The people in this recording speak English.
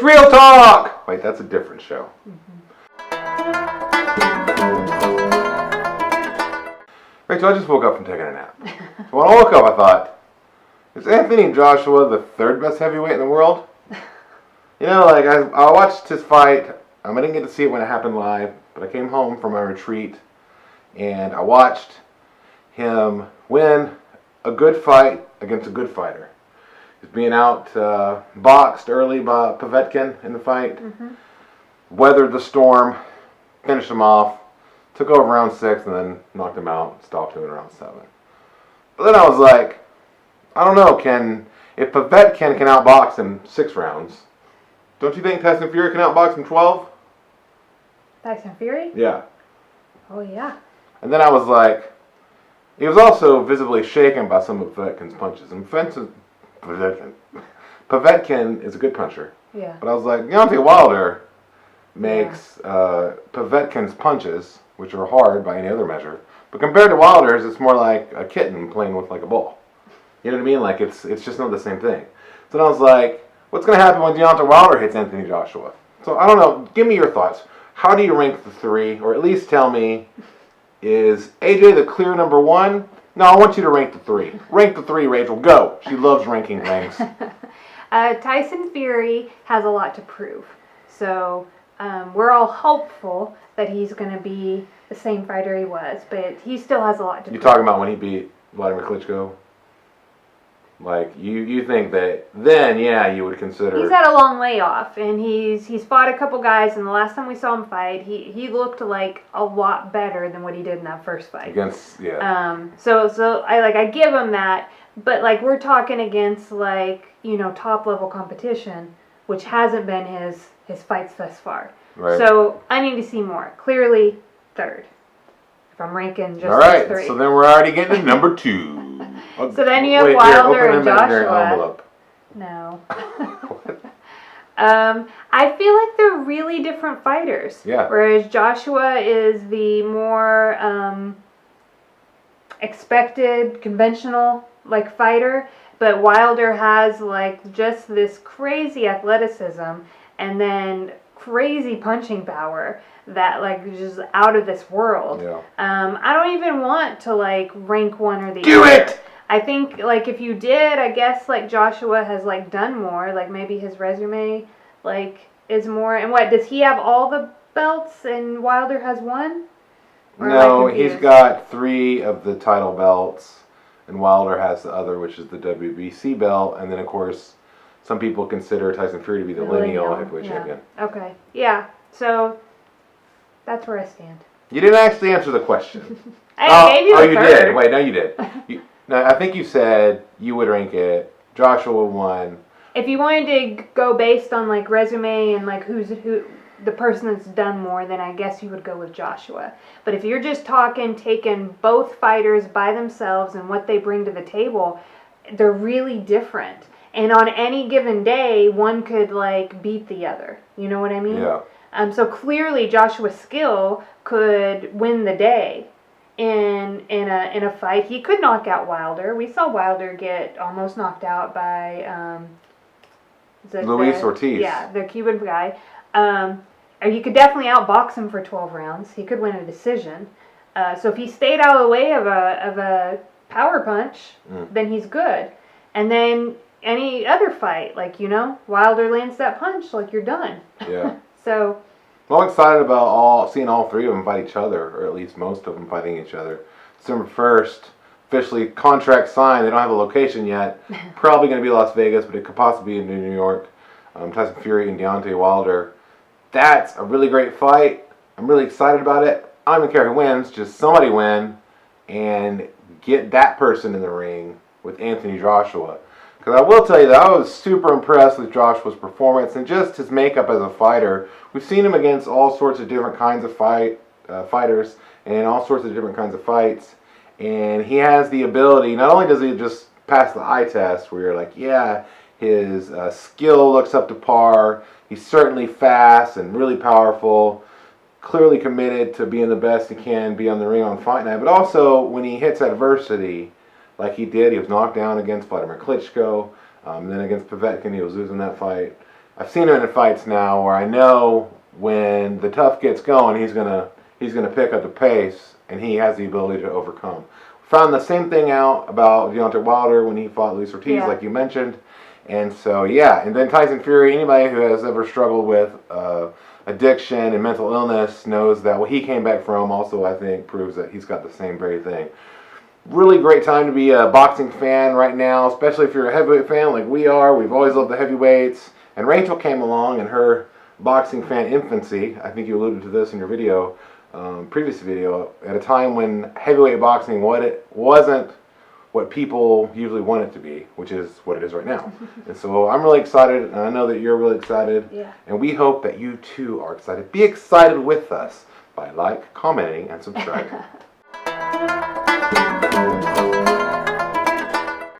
It's Real Talk! Wait, that's a different show. Rachel, I just woke up from taking a nap. So when I woke up, I thought, is Anthony Joshua the third best heavyweight in the world? You know, like, I watched his fight. I didn't get to see it when it happened live, but I came home from my retreat, and I watched him win a good fight against a good fighter. He's being out boxed early by Povetkin in the fight. Weathered the storm, finished him off, took over round 6, and then knocked him out, stopped him in round 7. But then I was like, I don't know, if Povetkin can outbox him 6 rounds, don't you think Tyson Fury can outbox him 12? Tyson Fury? Yeah. Oh, yeah. And then I was like, he was also visibly shaken by some of Povetkin's punches. And Povetkin is a good puncher. Yeah. But I was like, Deontay Wilder makes Povetkin's punches, which are hard by any other measure, but compared to Wilder's, it's more like a kitten playing with like a ball. You know what I mean? Like it's just not the same thing. So then I was like, what's going to happen when Deontay Wilder hits Anthony Joshua? So I don't know. Give me your thoughts. How do you rank the 3, or at least tell me, is AJ the clear number 1? No, I want you to rank the 3. Rank the 3, Rachel. Go. She loves ranking things. Tyson Fury has a lot to prove. So we're all hopeful that he's going to be the same fighter he was, but he still has a lot to prove. You're talking about when he beat Vladimir Klitschko? Like, you think that then, yeah, you would consider... He's had a long layoff, and he's fought a couple guys, and the last time we saw him fight, he looked like a lot better than what he did in that first fight. Against, yeah. So I give him that, but, like, we're talking against, like, you know, top-level competition, which hasn't been his fights thus far. Right. So I need to see more. Clearly, 3rd. If I'm ranking just all right, 3. so then we're already getting to number 2. So then you have Wilder and Joshua. No. I feel like they're really different fighters. Yeah. Whereas Joshua is the more expected, conventional like fighter, but Wilder has like just this crazy athleticism and then crazy punching power that like just out of this world. Yeah. I don't even want to like rank one or the Do other. it! I think, like, if you did, I guess, like, Joshua has, like, done more. Like, maybe his resume, like, is more. And what, does he have all the belts and Wilder has 1? Or no, he's got 3 of the title belts, and Wilder has the other, which is the WBC belt. And then, of course, some people consider Tyson Fury to be the lineal heavyweight champion. Okay, yeah. So, that's where I stand. You didn't actually answer the question. I gave you the 3rd. You did. Wait, no, you did. No, I think you said you would rank it Joshua 1. If you wanted to go based on like resume and like who the person that's done more, then I guess you would go with Joshua. But if you're just taking both fighters by themselves and what they bring to the table, they're really different. And on any given day, one could like beat the other. You know what I mean? Yeah. So clearly Joshua's skill could win the day. In a fight, he could knock out Wilder. We saw Wilder get almost knocked out by Luis Ortiz. Yeah, the Cuban guy. You could definitely outbox him for 12 rounds. He could win a decision. So if he stayed out of the way of a power punch, then he's good. And then any other fight, like, you know, Wilder lands that punch, like, you're done. Yeah. So... Well, I'm excited about seeing all 3 of them fight each other, or at least most of them fighting each other. December 1st, officially contract signed. They don't have a location yet. Probably going to be Las Vegas, but it could possibly be in New York. Tyson Fury and Deontay Wilder. That's a really great fight. I'm really excited about it. I don't even care who wins, just somebody win and get that person in the ring with Anthony Joshua. Because I will tell you that I was super impressed with Joshua's performance and just his makeup as a fighter. We've seen him against all sorts of different kinds of fighters and all sorts of different kinds of fights. And he has the ability, not only does he just pass the eye test where you're like, yeah, his skill looks up to par. He's certainly fast and really powerful, clearly committed to being the best he can be on the ring on fight night. But also when he hits adversity, like he did, he was knocked down against Vladimir Klitschko. Then against Povetkin, he was losing that fight. I've seen him in fights now where I know when the tough gets going, he's gonna pick up the pace, and he has the ability to overcome. Found the same thing out about Deontay Wilder when he fought Luis Ortiz, like you mentioned. And so, yeah, and then Tyson Fury, anybody who has ever struggled with addiction and mental illness knows that what he came back from also, I think, proves that he's got the same very thing. Really great time to be a boxing fan right now, especially if you're a heavyweight fan like we are. We've always loved the heavyweights. And Rachel came along in her boxing fan infancy. I think you alluded to this in your video, previous video, at a time when heavyweight boxing wasn't what people usually want it to be, which is what it is right now. And so I'm really excited, and I know that you're really excited. Yeah. And we hope that you too are excited. Be excited with us by commenting, and subscribing.